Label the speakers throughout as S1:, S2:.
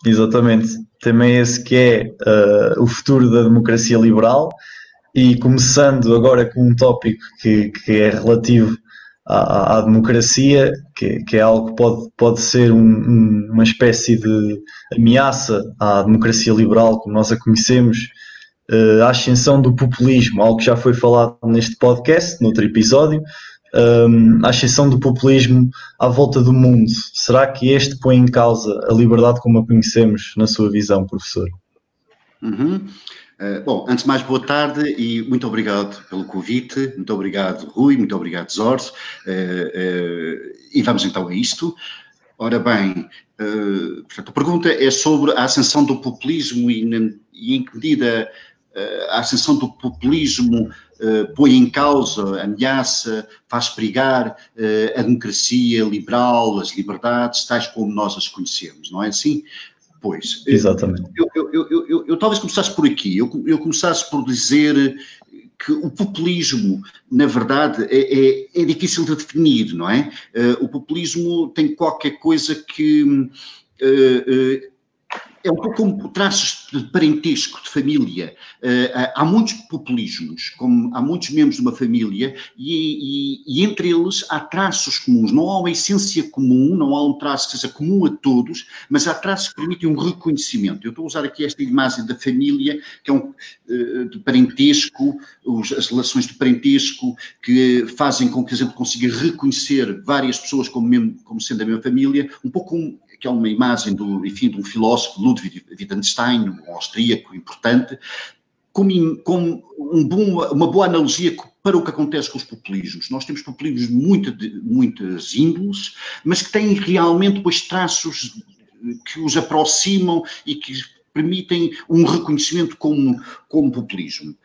S1: exatamente. Também esse que é o futuro da democracia liberal e começando agora com um tópico que é relativo à democracia, que é algo que pode ser uma espécie de ameaça à democracia liberal como nós a conhecemos, a ascensão do populismo, algo que já foi falado neste podcast, noutro episódio, a ascensão do populismo à volta do mundo. Será que este põe em causa a liberdade como a conhecemos, na sua visão, professor?
S2: Uhum. Bom, antes de mais, boa tarde e muito obrigado pelo convite. Muito obrigado, Rui, muito obrigado, Zorzo. E vamos então a isto. Ora bem, portanto, a pergunta é sobre a ascensão do populismo e em que medida a ascensão do populismo põe em causa, ameaça, faz perigar a democracia liberal, as liberdades, tais como nós as conhecemos, não é assim? Pois,
S1: exatamente.
S2: Eu talvez começasse por aqui, eu começasse por dizer que o populismo, na verdade, é difícil de definir, não é? O populismo tem qualquer coisa que é um pouco como traços de parentesco, de família. Há muitos populismos, como há muitos membros de uma família, e entre eles há traços comuns. Não há uma essência comum, não há um traço que seja comum a todos, mas há traços que permitem um reconhecimento. Eu estou a usar aqui esta imagem da família, que é de parentesco, as relações de parentesco que fazem com que a gente consiga reconhecer várias pessoas como sendo a mesma família, um pouco como que é uma imagem de um filósofo, Ludwig Wittgenstein, um austríaco importante, como uma boa analogia para o que acontece com os populismos. Nós temos populismos de muitas índoles, mas que têm realmente depois traços que os aproximam e que permitem um reconhecimento como populismo.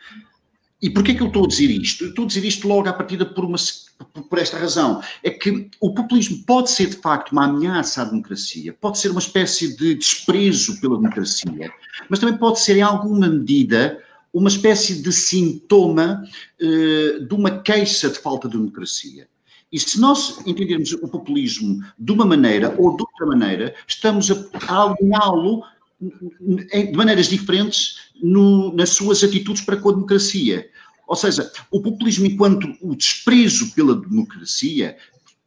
S2: E porquê que eu estou a dizer isto? Eu estou a dizer isto logo à partida por esta razão. É que o populismo pode ser, de facto, uma ameaça à democracia, pode ser uma espécie de desprezo pela democracia, mas também pode ser, em alguma medida, uma espécie de sintoma de uma queixa de falta de democracia. E se nós entendermos o populismo de uma maneira ou de outra maneira, estamos a alinhá-lo de maneiras diferentes nas suas atitudes para com a democracia. Ou seja, o populismo enquanto o desprezo pela democracia,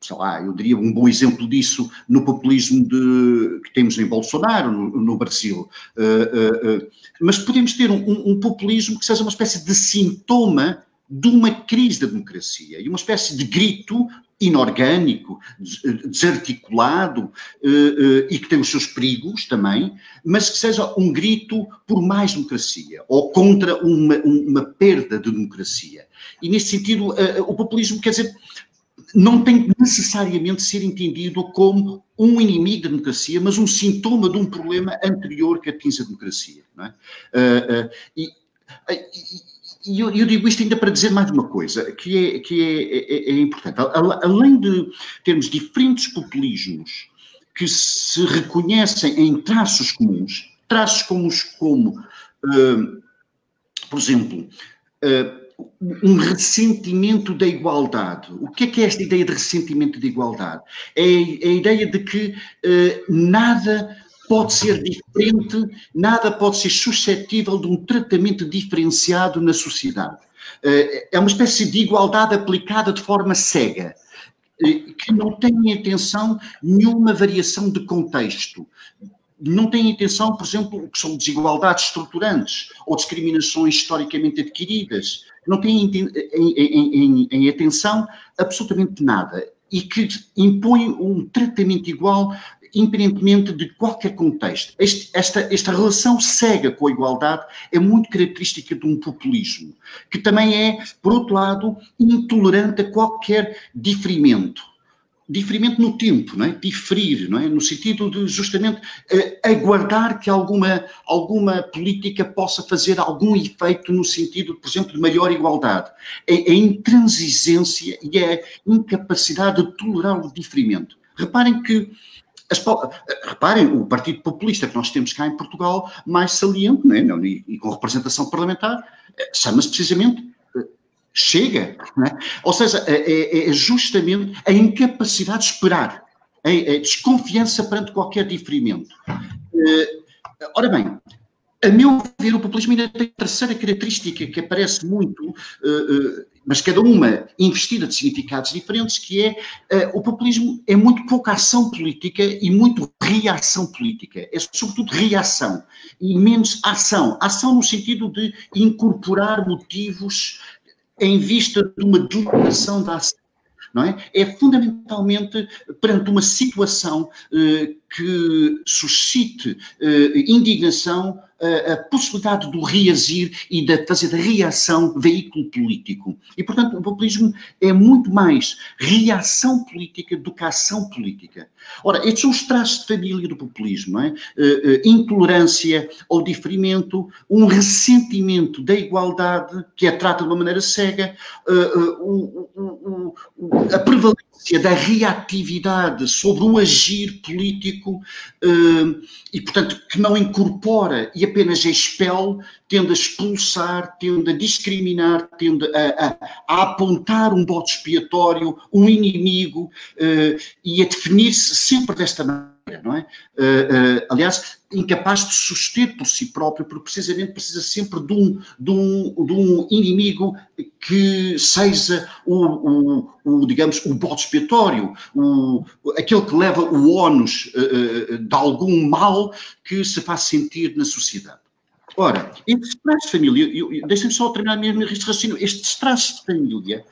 S2: sei lá, eu diria um bom exemplo disso no populismo que temos em Bolsonaro, no Brasil. Mas podemos ter um populismo que seja uma espécie de sintoma de uma crise da democracia e uma espécie de grito inorgânico, desarticulado e que tem os seus perigos também, mas que seja um grito por mais democracia ou contra uma perda de democracia. E nesse sentido, o populismo, quer dizer, não tem necessariamente ser entendido como um inimigo da democracia, mas um sintoma de um problema anterior que atinge a democracia. Não é? E eu digo isto ainda para dizer mais uma coisa, que é importante. Além de termos diferentes populismos que se reconhecem em traços comuns como, por exemplo, um ressentimento da igualdade. O que é esta ideia de ressentimento da igualdade? É a ideia de que nada pode ser diferente, nada pode ser suscetível de um tratamento diferenciado na sociedade. É uma espécie de igualdade aplicada de forma cega, que não tem em atenção nenhuma variação de contexto. Não tem em atenção, por exemplo, o que são desigualdades estruturantes ou discriminações historicamente adquiridas. Não tem em atenção absolutamente nada e que impõe um tratamento igual independentemente de qualquer contexto. Esta relação cega com a igualdade é muito característica de um populismo, que também é, por outro lado, intolerante a qualquer diferimento. Diferimento no tempo, não é? Diferir, não é? No sentido de justamente aguardar que alguma política possa fazer algum efeito no sentido, por exemplo, de maior igualdade. A intransigência e a incapacidade de tolerar o diferimento. Reparem que o Partido Populista que nós temos cá em Portugal, mais saliente, não é? E com representação parlamentar, chama-se precisamente Chega. Não é? Ou seja, é justamente a incapacidade de esperar, a desconfiança perante qualquer diferimento. Ora bem, a meu ver, o populismo ainda tem terceira característica que aparece muito, mas cada uma investida de significados diferentes, que é o populismo é muito pouca ação política e muito reação política. É sobretudo reação e menos ação. Ação no sentido de incorporar motivos em vista de uma deliberação da ação. Não é? É fundamentalmente perante uma situação que suscite indignação, a possibilidade do reagir e de fazer da reação veículo político. E, portanto, o populismo é muito mais reação política do que ação política. Ora, estes são os traços de família do populismo, não é? Intolerância ao diferimento, um ressentimento da igualdade, que é tratada de uma maneira cega, a prevalência da reatividade sobre o agir político e, portanto, que não incorpora e apenas expele, tende a expulsar, tende a discriminar, tende a apontar um bode expiatório, um inimigo e a definir-se sempre desta maneira, não é? Aliás, incapaz de suster por si próprio, porque precisamente precisa sempre de um inimigo que seja digamos, o bode expiatório, aquele que leva o ónus de algum mal que se faz sentir na sociedade. Ora, estes traços de família, deixem-me só terminar mesmo este raciocínio, estes traços de família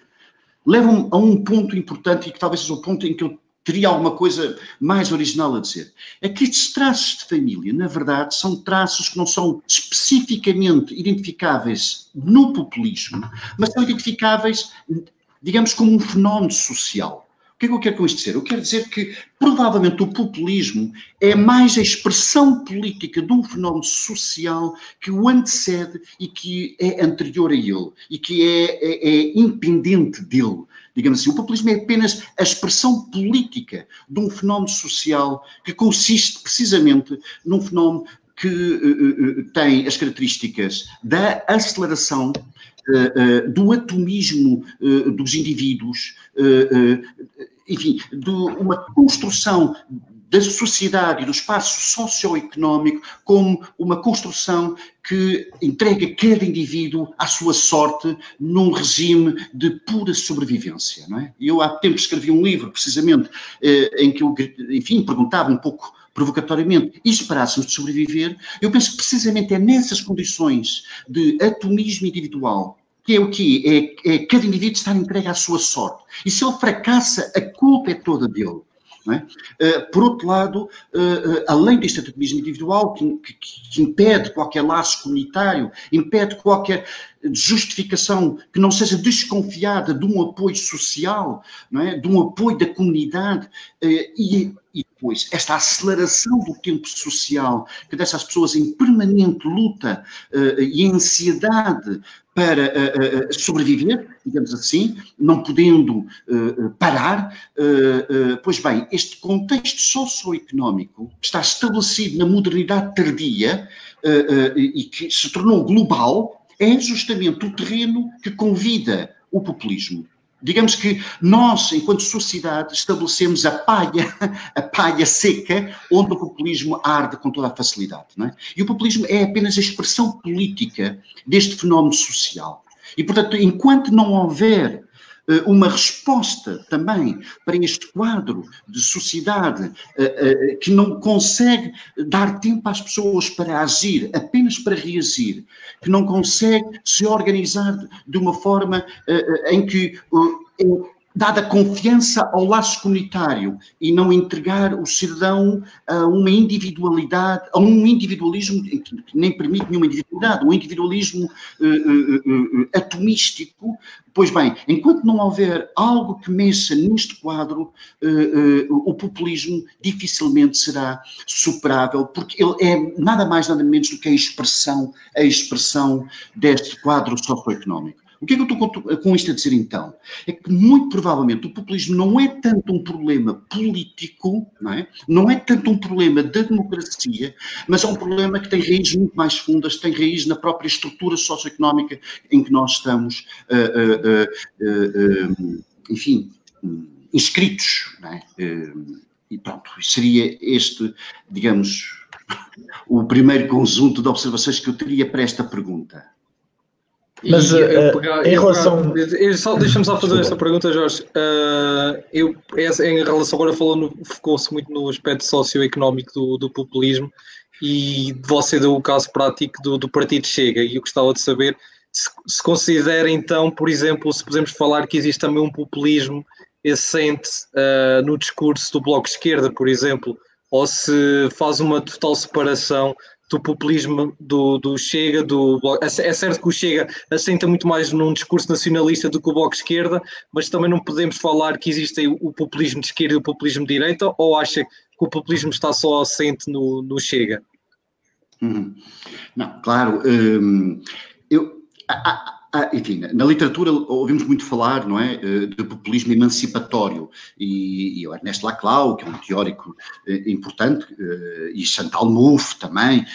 S2: levam a um ponto importante e que talvez seja o ponto em que eu teria alguma coisa mais original a dizer. É que estes traços de família, na verdade, são traços que não são especificamente identificáveis no populismo, mas são identificáveis, digamos, como um fenómeno social. O que é que eu quero com isto dizer? Eu quero dizer que, provavelmente, o populismo é mais a expressão política de um fenómeno social que o antecede e que é anterior a ele, e que é independente dele. Digamos assim, o populismo é apenas a expressão política de um fenómeno social que consiste precisamente num fenómeno que tem as características da aceleração, do atomismo dos indivíduos, enfim, de uma construção da sociedade e do espaço socioeconómico como uma construção que entrega cada indivíduo à sua sorte num regime de pura sobrevivência, não é? Eu há tempo escrevi um livro, precisamente, em que eu, enfim, perguntava um pouco provocatoriamente, e se parássemos de sobreviver? Eu penso que precisamente é nessas condições de atomismo individual, que é o quê? É cada indivíduo estar entregue à sua sorte. E se ele fracassa, a culpa é toda dele. Não é? Por outro lado, além deste atomismo individual, que impede qualquer laço comunitário, impede qualquer justificação que não seja desconfiada de um apoio social, não é? De um apoio da comunidade, e depois esta aceleração do tempo social que deixa as pessoas em permanente luta e ansiedade para sobreviver, digamos assim, não podendo parar. Pois bem, este contexto socioeconómico que está estabelecido na modernidade tardia e que se tornou global, é justamente o terreno que convida o populismo. Digamos que nós, enquanto sociedade, estabelecemos a palha seca, onde o populismo arde com toda a facilidade. Não é? E o populismo é apenas a expressão política deste fenómeno social. E, portanto, enquanto não houver uma resposta também para este quadro de sociedade que não consegue dar tempo às pessoas para agir, apenas para reagir, que não consegue se organizar de uma forma em que, dada confiança ao laço comunitário e não entregar o cidadão a uma individualidade, a um individualismo que nem permite nenhuma individualidade, um individualismo atomístico. Pois bem, enquanto não houver algo que mexa neste quadro, o populismo dificilmente será superável, porque ele é nada mais, nada menos do que a expressão deste quadro socioeconómico. O que é que eu estou com isto a dizer então? É que muito provavelmente o populismo não é tanto um problema político, não é tanto um problema da democracia, mas é um problema que tem raízes muito mais fundas, tem raiz na própria estrutura socioeconómica em que nós estamos, enfim, inscritos. Não é? E pronto, seria este, digamos, o primeiro conjunto de observações que eu teria para esta pergunta.
S1: Mas em relação...
S3: Deixa-me só fazer esta pergunta, Jorge. Em relação, agora focou-se muito no aspecto socioeconómico do populismo, e você deu o caso prático do Partido Chega, e eu gostava de saber se considera então, por exemplo, se podemos falar que existe também um populismo assente no discurso do Bloco de Esquerda, por exemplo, ou se faz uma total separação do populismo do Chega, do Bloco. É certo que o Chega assenta muito mais num discurso nacionalista do que o Bloco de Esquerda, mas também não podemos falar que existe o populismo de esquerda e o populismo de direita, ou acha que o populismo está só assente no Chega?
S2: Não, claro. Enfim, na literatura ouvimos muito falar, não é, de populismo emancipatório, e o Ernesto Laclau, que é um teórico importante, e Chantal Mouffe também,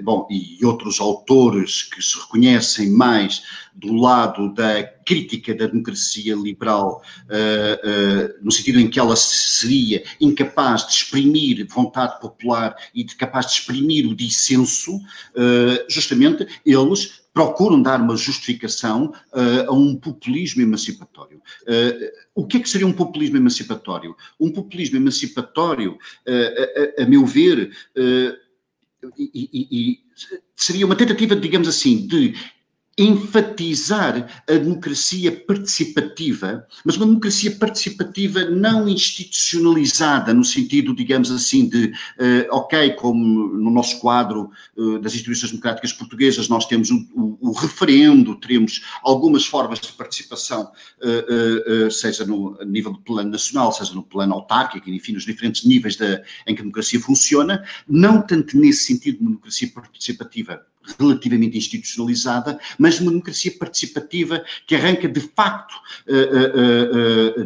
S2: bom, e outros autores que se reconhecem mais do lado da crítica da democracia liberal, no sentido em que ela seria incapaz de exprimir vontade popular e capaz de exprimir o dissenso, justamente eles procuram dar uma justificação a um populismo emancipatório. O que é que seria um populismo emancipatório? Um populismo emancipatório, a meu ver, seria uma tentativa, digamos assim, de enfatizar a democracia participativa, mas uma democracia participativa não institucionalizada, no sentido, digamos assim, de, ok, como no nosso quadro das instituições democráticas portuguesas, nós temos o referendo, teremos algumas formas de participação, seja no nível do plano nacional, seja no plano autárquico, enfim, nos diferentes níveis em que a democracia funciona, não tanto nesse sentido de uma democracia participativa relativamente institucionalizada, mas uma democracia participativa que arranca de facto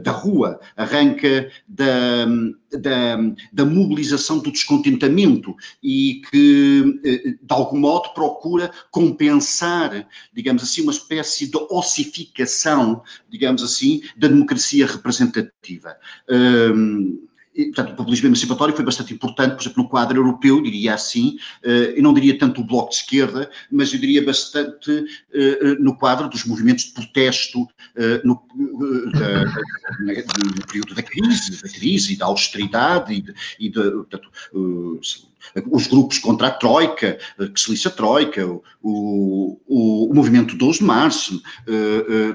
S2: da rua, arranca da mobilização do descontentamento e que, de algum modo, procura compensar, digamos assim, uma espécie de ossificação, digamos assim, da democracia representativa. E, portanto, o populismo emancipatório foi bastante importante, por exemplo, no quadro europeu, diria assim, eu não diria tanto o Bloco de Esquerda, mas eu diria bastante no quadro dos movimentos de protesto no período da crise e da austeridade portanto, os grupos contra a Troika, que se lixa a Troika, o movimento 12 de Março,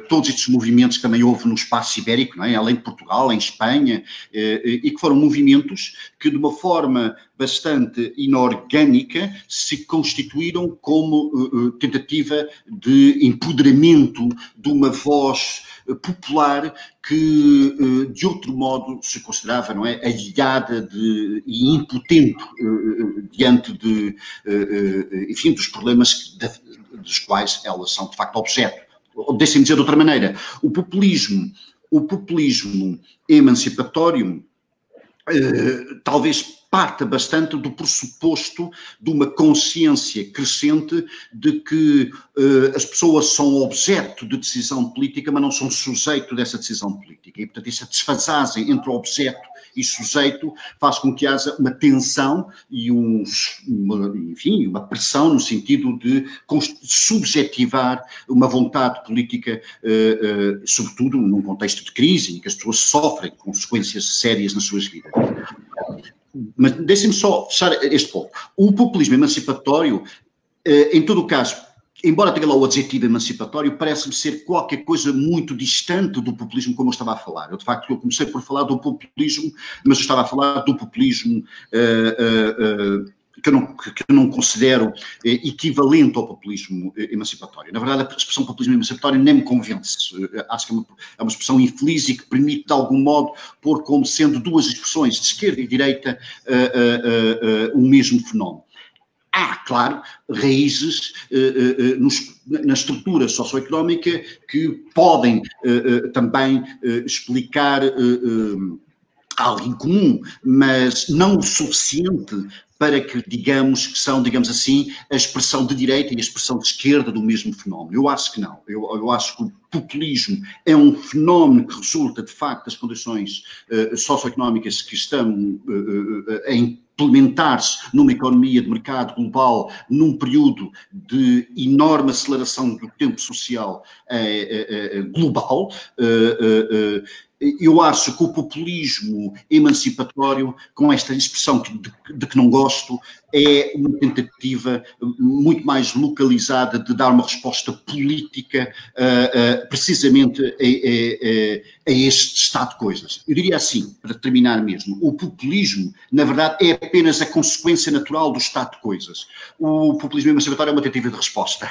S2: todos estes movimentos que também houve no espaço ibérico, não é? Além de Portugal, em Espanha, e que foram movimentos que de uma forma bastante inorgânica se constituíram como tentativa de empoderamento de uma voz popular que de outro modo se considerava, não é, alheada e impotente diante enfim, dos problemas dos quais elas são de facto objeto. Deixem-me dizer de outra maneira, o populismo emancipatório talvez parta bastante do pressuposto de uma consciência crescente de que as pessoas são objeto de decisão política, mas não são sujeito dessa decisão política. E, portanto, essa desfasagem entre o objeto e sujeito faz com que haja uma tensão e enfim, uma pressão no sentido de subjetivar uma vontade política, sobretudo num contexto de crise em que as pessoas sofrem consequências sérias nas suas vidas. Mas deixem-me só fechar este ponto. O populismo emancipatório, em todo o caso, embora tenha lá o adjetivo emancipatório, parece-me ser qualquer coisa muito distante do populismo como eu estava a falar. Eu, de facto, comecei por falar do populismo, mas eu estava a falar do populismo que eu não considero equivalente ao populismo emancipatório. Na verdade, a expressão populismo emancipatório nem me convence. Acho que é uma expressão infeliz e que permite, de algum modo, por como sendo duas expressões, de esquerda e direita, o mesmo fenómeno. Há, claro, raízes na estrutura socioeconómica que podem também explicar algo em comum, mas não o suficiente para que digamos que são, digamos assim, a expressão de direita e a expressão de esquerda do mesmo fenómeno. Eu acho que não. Eu acho que o populismo é um fenómeno que resulta, de facto, das condições socioeconómicas que estão em implementar-se numa economia de mercado global, num período de enorme aceleração do tempo social global. Eu acho que o populismo emancipatório, com esta expressão de que não gosto, é uma tentativa muito mais localizada de dar uma resposta política precisamente a este estado de coisas. Eu diria assim, para terminar mesmo, o populismo, na verdade, é apenas a consequência natural do estado de coisas. O populismo emancipatório é uma tentativa de resposta.